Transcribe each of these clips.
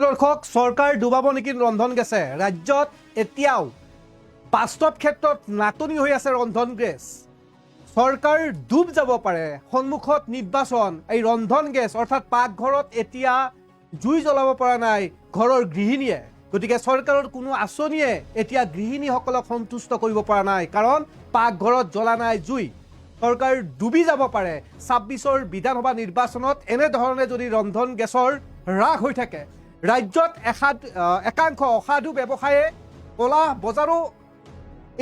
দৰ্শক চৰকাৰ ডুবাব নেকি ৰন্ধন গেছে ৰাজ্যত এতিয়াও বাস্তৱ ক্ষেত্ৰত নাটনি হৈ আছে ৰন্ধন গেছ চৰকাৰ ডুব যাব পাৰে সন্মুখত নিৰ্বাচন এই ৰন্ধন গেছ অৰ্থাৎ পাকঘৰত এতিয়া জুই জ্বলাব পৰা নাই ঘৰৰ গৃহিণীয়ে গতিকে চৰকাৰৰ কোনো আঁচনিয়ে এতিয়া গৃহিণীসকলক সন্তুষ্ট কৰিব পৰা নাই কাৰণ পাকঘৰত জ্বলা নাই জুই চৰকাৰ ডুবি যাব পাৰে ২৬ৰ বিধানসভা নিৰ্বাচনত এনেধৰণে যদি ৰন্ধন গেছৰ হ্ৰাস হৈ থাকে ৰাজ্যত একাংশ অসাধু ব্যৱসায়ে কলা বজাৰো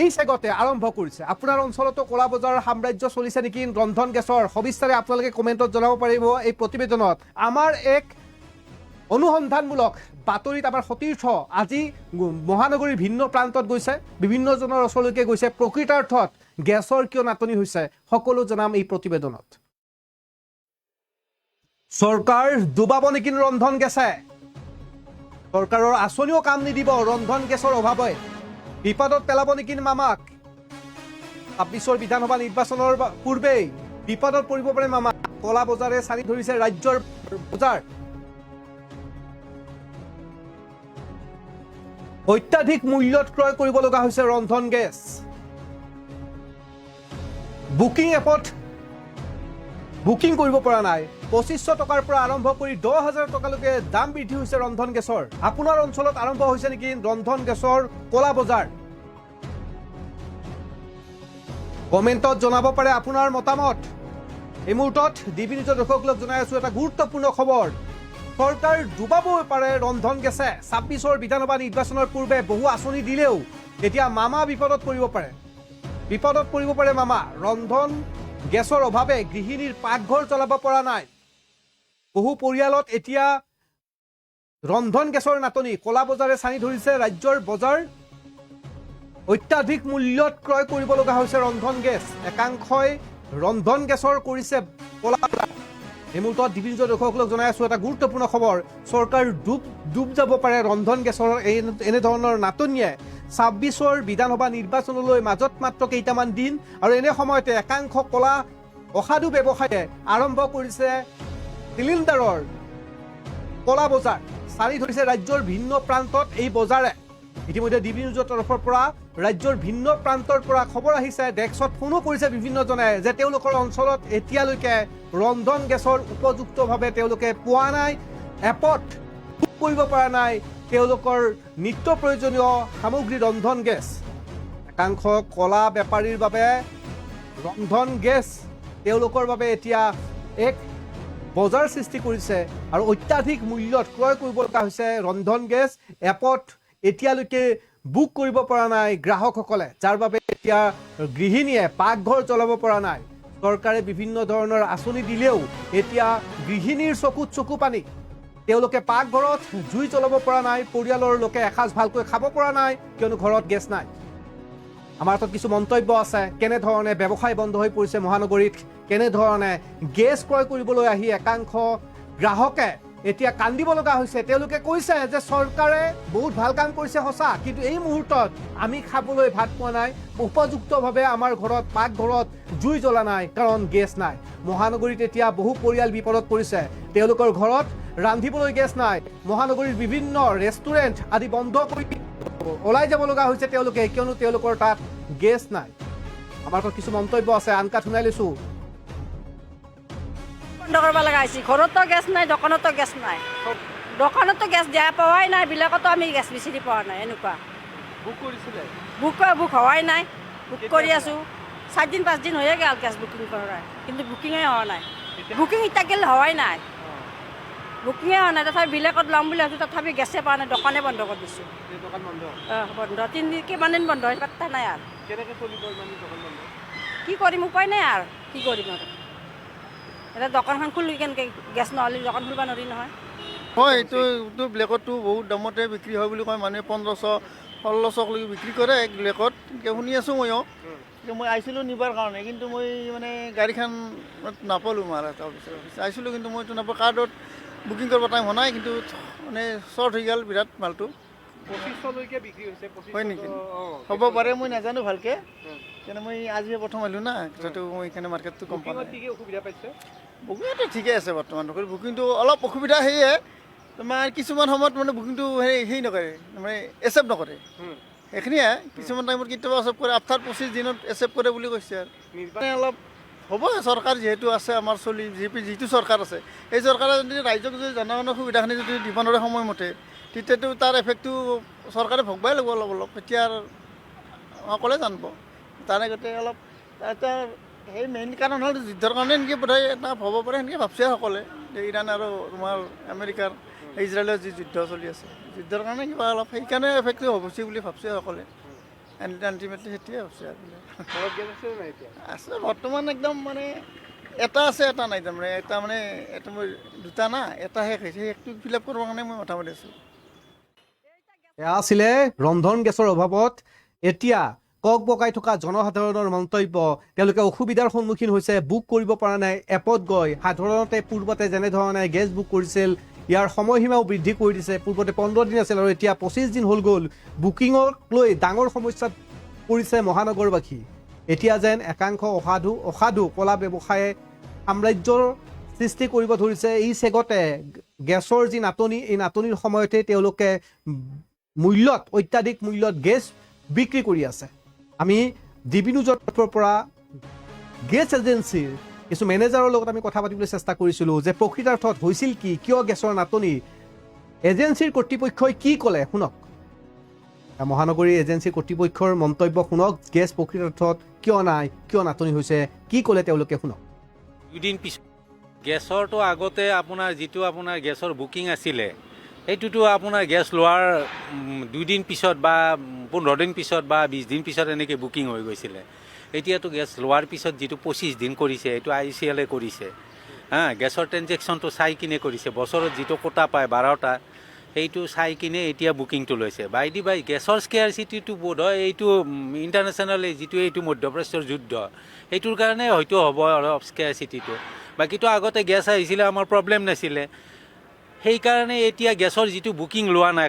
এই চেগতে আৰম্ভ কৰিছে আপোনাৰ অঞ্চলতো কলা বজাৰৰ সাম্ৰাজ্য চলিছে নেকি ৰন্ধন গেছৰ সবিস্তাৰে আপোনালোকে কমেণ্টত জনাব পাৰিব এই প্ৰতিবেদনত আমাৰ এক অনুসন্ধানমূলক বাতৰিত আমাৰ সতীৰ্থ আজি মহানগৰীৰ ভিন্ন প্ৰান্তত গৈছে বিভিন্নজনৰ ওচৰলৈকে গৈছে প্ৰকৃতাৰ্থত গেছৰ কিয় নাটনি হৈছে সকলো জনাম এই প্ৰতিবেদনত চৰকাৰ ডুবাব নেকি ৰন্ধন গেছে চৰকাৰৰ আঁচনিও কাম নিদিব ৰন্ধন গেছৰ অভাৱে বিপদত পেলাব নেকি মামাক ২৬ৰ বিধানসভা নিৰ্বাচনৰ পূৰ্বেই বিপদত পৰিব পাৰে মামা কলা বজাৰে চাৰি ধৰিছে ৰাজ্যৰ বজাৰ অত্যাধিক মূল্যত ক্ৰয় কৰিব লগা হৈছে ৰন্ধন গেছ বুকিং এপত বুকিং কৰিব পৰা নাই ২৫০০ টকাৰ পৰা আৰম্ভ কৰি ১০,০০০ টকালৈকে দাম বৃদ্ধি হৈছে ৰন্ধন গেছৰ আপোনাৰ অঞ্চলত আৰম্ভ হৈছে নেকি ৰন্ধন গেছৰ কলা বজাৰ কমেণ্টত জনাব পাৰে আপোনাৰ মতামত এই মুহূৰ্তত ডিবি নিউজৰ দৰ্শকসকলক জনাই আছো এটা গুৰুত্বপূৰ্ণ খবৰ চৰকাৰ ডুবাবই পাৰে ৰন্ধন গেছে ২৬ৰ বিধানসভা নিৰ্বাচনৰ পূৰ্বে বহু আঁচনি দিলেও এতিয়া মামা বিপদত পৰিব পাৰে মামা ৰন্ধন গেছৰ অভাৱে গৃহিণীৰ পাকঘৰ জ্বলাব পৰা নাই বহু পৰিয়ালত এতিয়া ৰন্ধন গেছৰ নাটনি কলা বজাৰে চানি ধৰিছে ৰাজ্যৰ বজাৰ অত্যাধিক মূল্যত ক্ৰয় কৰিব লগা হৈছে ৰন্ধন গেছ একাংশই ৰন্ধন গেছৰ কৰিছে কলা এই মুহূৰ্তত ডিবি নিউজৰ দৰ্শকসকলক জনাই আছো এটা গুৰুত্বপূৰ্ণ খবৰ চৰকাৰ ডুব যাব পাৰে ৰন্ধন গেছৰ এনেধৰণৰ নাটনিয়ে ২৬ৰ বিধানসভা নিৰ্বাচনলৈ মাজত মাত্ৰ কেইটামান দিন আৰু এনে সময়তে একাংশ কলা অসাধু ব্যৱসায়ে আৰম্ভ কৰিছে চিলিণ্ডাৰৰ কলা বজাৰ চাৰি ধৰিছে ৰাজ্যৰ ভিন্ন প্ৰান্তত এই বজাৰে ইতিমধ্যে ডিবি নিউজৰ তৰফৰ পৰা ৰাজ্যৰ ভিন্ন প্ৰান্তৰ পৰা খবৰ আহিছে ডেস্কত ফোনো কৰিছে বিভিন্নজনে যে তেওঁলোকৰ অঞ্চলত এতিয়ালৈকে ৰন্ধন গেছৰ উপযুক্তভাৱে তেওঁলোকে পোৱা নাই এপত বুক কৰিব পৰা নাই তেওঁলোকৰ নিত্য প্ৰয়োজনীয় সামগ্ৰী ৰন্ধন গেছ একাংশ কলা বেপাৰীৰ বাবে ৰন্ধন গেছ তেওঁলোকৰ বাবে এতিয়া এক বজাৰ সৃষ্টি কৰিছে আৰু অত্যাধিক মূল্যত ক্ৰয় কৰিব লগা হৈছে ৰন্ধন গেছ এপত এতিয়ালৈকে বুক কৰিব পৰা নাই গ্ৰাহকসকলে যাৰ বাবে এতিয়া গৃহিণীয়ে পাকঘৰ জ্বলাব পৰা নাই চৰকাৰে বিভিন্ন ধৰণৰ আঁচনি দিলেও এতিয়া গৃহিণীৰ চকুত চকু পানী তেওঁলোকে পাকঘৰত জুই জ্বলাব পৰা নাই পৰিয়ালৰ লোকে এসাঁজ ভালকৈ খাব পৰা নাই কিয়নো ঘৰত গেছ নাই আমাৰ হাতত কিছু মন্তব্য আছে কেনেধৰণে ব্যৱসায় বন্ধ হৈ পৰিছে মহানগৰীত কেনেধৰণে গেছ ক্ৰয় কৰিবলৈ আহি একাংশ গ্ৰাহকে এতিয়া কান্দিব লগা হৈছে তেওঁলোকে কৈছে যে চৰকাৰে বহুত ভাল কাম কৰিছে সঁচা কিন্তু এই মুহূৰ্তত আমি খাবলৈ ভাত পোৱা নাই উপযুক্তভাৱে আমাৰ ঘৰত পাকঘৰত জুই জ্বলা নাই কাৰণ গেছ নাই মহানগৰীত এতিয়া বহু পৰিয়াল বিপদত পৰিছে তেওঁলোকৰ ঘৰত ৰান্ধিবলৈ গেছ নাই মহানগৰীৰ বিভিন্ন ৰেষ্টুৰেণ্ট আদি বন্ধ কৰি ওলাই যাব লগা হৈছে তেওঁলোকে কিয়নো তেওঁলোকৰ তাত গেছ নাই আমাৰ তাত কিছু মন্তব্য আছে আনকাত শুনাই লৈছো বন্ধ কৰিব লগা হৈছে ঘৰতো গেছ নাই দোকানতো গেছ নাই দোকানতো গেছ দিয়া পোৱাই নাই বিলাকতো আমি গেছ বিচাৰি পোৱা নাই এনেকুৱা বুক হোৱাই নাই বুক কৰি আছো ৪ দিন ৫ দিন হৈয়ে গ'ল গেছ বুকিং কৰা কিন্তু বুকিঙে হোৱা নাই বুকিং এতিয়া হোৱাই নাই বুকিঙে হোৱা নাই তথাপি বিলাকত ল'ম বুলি ভাবিছোঁ তথাপি গেছে পোৱা নাই দোকানে বন্ধ কৰি দিছোঁ বন্ধ ৩ দিন কিমান দিন বন্ধ হৈ পাত্তা নাই আৰু কি কৰিম উপায় নাই আৰু কি কৰিম আৰু এতিয়া দোকানখন খুলি কেনেকৈ গেছ নহ'লে দোকান খুলিব নোৱাৰি নহয় হয় এইটো ব্লেকতটো বহুত দামতে বিক্ৰী হয় বুলি কয় মানুহে ১৫০০-১৬০০লৈকে বিক্ৰী কৰে ব্লেকত এতিয়া শুনি আছোঁ ময়ো মই আহিছিলোঁ নিবাৰ কাৰণে কিন্তু মই মানে গাড়ীখন নাপালোঁ মাৰা তাৰপিছত আহিছিলোঁ কিন্তু মই এইটো নাপাওঁ কাৰ্ডত বুকিং কৰিব টাইম হোৱা নাই কিন্তু মানে শ্বৰ্ট হৈ গ'ল বিৰাট মালটো ২৫০০লৈকে বিক্ৰী হৈছে হয় নেকি হ'ব পাৰে মই নাজানো ভালকৈ কিন্তু মই আজিহে প্ৰথম আহিলোঁ না কথাটো মই এইখানে মাৰ্কেটটো কম পোৱা নাই অসুবিধা পাইছে বুকিংটো ঠিকে আছে বৰ্তমান বুকিংটো অলপ অসুবিধা সেয়ে তোমাৰ কিছুমান সময়ত মানে বুকিংটো হেৰি নকৰে, মানে একচেপ্ট নকৰে। সেইখিনিয়ে কিছুমান টাইমত কেতিয়াবা একচেপ্ট কৰে, আফটাৰ 25 দিনত একচেপ্ট কৰে বুলি কৈছে আৰু মানে অলপ হ'ব। চৰকাৰ যিহেতু আছে আমাৰ যিটো চৰকাৰ আছে, এই চৰকাৰে যদি ৰাইজক যদি জনগণৰ সুবিধাখিনি যদি দিব নোৱাৰে সময়মতে, তেতিয়াতো তাৰ এফেক্টটো চৰকাৰে ভোগবাই লাগিব অলপ অলপ। এতিয়া সকলোৱে জানিব। তাৰে আগতে অলপ এটা সেই মেইন কাৰণ হ'ল যুদ্ধৰ কাৰণে এনেকৈ বোধহয় এটা হ'ব পাৰে, সেনেকৈ ভাবছে সকলোৱে যে ইৰাণ আৰু তোমাৰ আমেৰিকাৰ ইজৰাইলৰ যি যুদ্ধ চলি আছে, যুদ্ধৰ কাৰণে কিবা অলপ সেইকাৰণে এফেক্টটো হৈছে বুলি ভাবছে সকলোৱে। আল্টিমেটলি সেইটোৱে ভাবছে আৰু আছে বৰ্তমান একদম মানে এটা আছে এটা নাই। তাৰমানে এটা মই দুটা না, এটা শেষ হৈছে, শেষটো ফিল আপ কৰিবৰ কাৰণে মই মাথা মাৰি আছোঁ। এয়া আছিলে ৰন্ধন গেছৰ অভাৱত এতিয়া কক বকাই থকা জনসাধাৰণৰ মন্তব্য। তেওঁলোকে অসুবিধাৰ সন্মুখীন হৈছে, বুক কৰিব পৰা নাই এপত গৈ। সাধাৰণতে পূৰ্বতে যেনেধৰণে গেছ বুক কৰিছিল, ইয়াৰ সময়সীমাও বৃদ্ধি কৰি দিছে। পূৰ্বতে 15 দিন আছিল আৰু এতিয়া 25 দিন হ'ল গ'ল। বুকিঙক লৈ ডাঙৰ সমস্যাত পৰিছে মহানগৰবাসী। এতিয়া যেন একাংশ অসাধু কলা ব্যৱসায়ে সাম্ৰাজ্যৰ সৃষ্টি কৰিব ধৰিছে। এই চেগতে গেছৰ যি নাটনি, এই নাটনিৰ সময়তে তেওঁলোকে অত্যাধিক মূল্যত গেছ বিক্ৰী কৰি আছে। আমি ডিবি নিউজৰ পৰা গেছ এজেঞ্চিৰ কিছু মেনেজাৰৰ লগত আমি কথা পাতিবলৈ চেষ্টা কৰিছিলোঁ যে প্ৰকৃতাৰ্থত হৈছিল কি, কিয় গেছৰ নাটনি, এজেঞ্চিৰ কৰ্তৃপক্ষই কি ক'লে শুনক। মহানগৰী এজেঞ্চিৰ কৰ্তৃপক্ষৰ মন্তব্য শুনক। গেছ প্ৰকৃতাৰ্থত কিয় নাই, কিয় নাটনি হৈছে, কি ক'লে তেওঁলোকে শুনক। দুদিন পিছত গেছৰটো আগতে আপোনাৰ যিটো আপোনাৰ গেছৰ বুকিং আছিলে, সেইটোতো আপোনাৰ গেছ লোৱাৰ 2 দিন পিছত বা 15 দিন পিছত বা 20 দিন পিছত এনেকৈ বুকিং হৈ গৈছিলে। এতিয়াতো গেছ লোৱাৰ পিছত যিটো 25 দিন কৰিছে, এইটো ICL কৰিছে। গেছৰ ট্ৰেনজেকশ্যনটো চাই কিনে কৰিছে। বছৰত যিটো কোটা পায় 12টা, সেইটো চাই কিনে এতিয়া বুকিংটো লৈছে। বাই গেছৰ স্কেয়াৰচিটিটো বোধ হয় এইটো ইণ্টাৰনেশ্যনেল যিটো এইটো মধ্যপ্ৰাচ্যৰ যুদ্ধ, সেইটোৰ কাৰণে হয়তো হ'ব অলপ স্কেয়াৰচিটিটো। বাকীতো আগতে গেছ আহিছিলে, আমাৰ প্ৰব্লেম নাছিলে। সেইকাৰণে এতিয়া গেছৰ যিটো বুকিং লোৱা নাই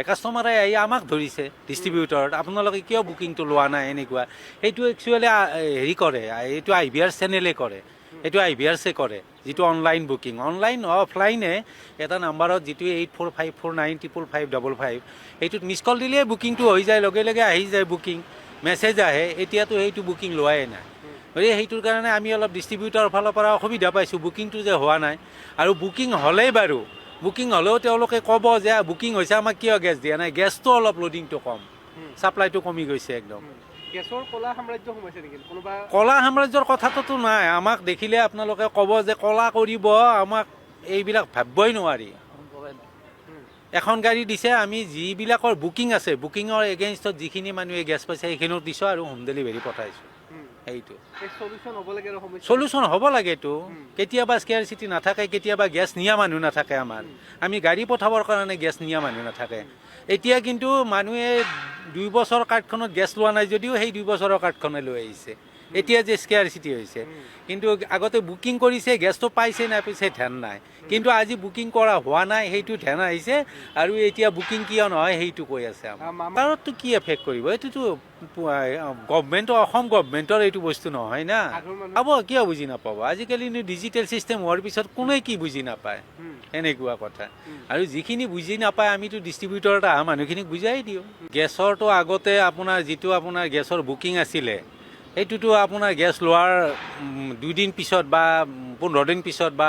কাষ্টমাৰে আহি আমাক ধৰিছে ডিষ্ট্ৰিবিউটৰত, আপোনালোকে কিয় বুকিংটো লোৱা নাই এনেকুৱা। সেইটো একচুৱেলি হেৰি কৰে, এইটো IVR চেনেলে কৰে, এইটো IVRছে কৰে যিটো অনলাইন বুকিং। অনলাইন অফলাইনে এটা নাম্বাৰত যিটো 8454955555, সেইটোত মিছ কল দিলেই বুকিংটো হৈ যায়, লগে লগে আহি যায় বুকিং, মেছেজ আহে। এতিয়াতো সেইটো বুকিং লোৱাই নাই। গতিকে সেইটোৰ কাৰণে আমি অলপ ডিষ্ট্ৰিবিউটৰৰ ফালৰ পৰা অসুবিধা পাইছোঁ, বুকিংটো যে হোৱা নাই। আৰু বুকিং হ'লেই বাৰু, বুকিং হ'লেও তেওঁলোকে ক'ব যে বুকিং হৈছে, আমাক কিয় গেছ দিয়া নাই। গেছটো অলপ লোডিংটো কম, ছাপ্লাইটো কমি গৈছে একদম। গেছৰ কলা সাম্ৰাজ্য সোমাইছে নেকি কোনোবা? কলা সাম্ৰাজ্যৰ কথাটোতো নাই। আমাক দেখিলে আপোনালোকে ক'ব যে কলা কৰিব, আমাক এইবিলাক ভাবিবই নোৱাৰি। এখন গাড়ী দিছে, আমি যিবিলাকৰ বুকিং আছে, বুকিঙৰ এগেইনষ্টত যিখিনি মানুহে গেছ পাইছে সেইখিনিও দিছোঁ আৰু হোম ডেলিভাৰী পঠাইছোঁ। সেইটো চলিউশ্যন হ'ব লাগেতো। কেতিয়াবা স্কেয়াৰচিটি নাথাকে, কেতিয়াবা গেছ নিয়া মানুহ নাথাকে আমাৰ। আমি গাড়ী পঠাবৰ কাৰণে গেছ নিয়া মানুহ নাথাকে। এতিয়া কিন্তু মানুহে 2 বছৰ কাৰ্ডখনত গেছ লোৱা নাই যদিও সেই 2 বছৰৰ কাৰ্ডখনে লৈ আহিছে। এতিয়া যে স্কেয়াৰচিটি হৈছে, কিন্তু আগতে বুকিং কৰিছে, গেছটো পাইছে নাই পাইছে ধ্যান নাই। কিন্তু আজি বুকিং কৰা হোৱা নাই, সেইটো ধ্যান আহিছে। আৰু এতিয়া বুকিং কিয় নহয় সেইটো কৈ আছে। আমাৰতো কি এফেক্ট কৰিব, এইটোতো গভমেণ্টৰ, অসম গভমেণ্টৰ এইটো বস্তু নহয় না। পাব, কিয় বুজি নাপাব। আজিকালি ডিজিটেল ছিষ্টেম হোৱাৰ পিছত কোনে কি বুজি নাপায়, এনেকুৱা কথা। আৰু যিখিনি বুজি নাপায় আমিতো ডিষ্ট্ৰিবিউটৰত অহা মানুহখিনিক বুজাই দিওঁ। গেছৰটো আগতে আপোনাৰ যিটো আপোনাৰ গেছৰ বুকিং আছিলে, সেইটোতো আপোনাৰ গেছ লোৱাৰ 2 দিন পিছত বা 15 দিন পিছত বা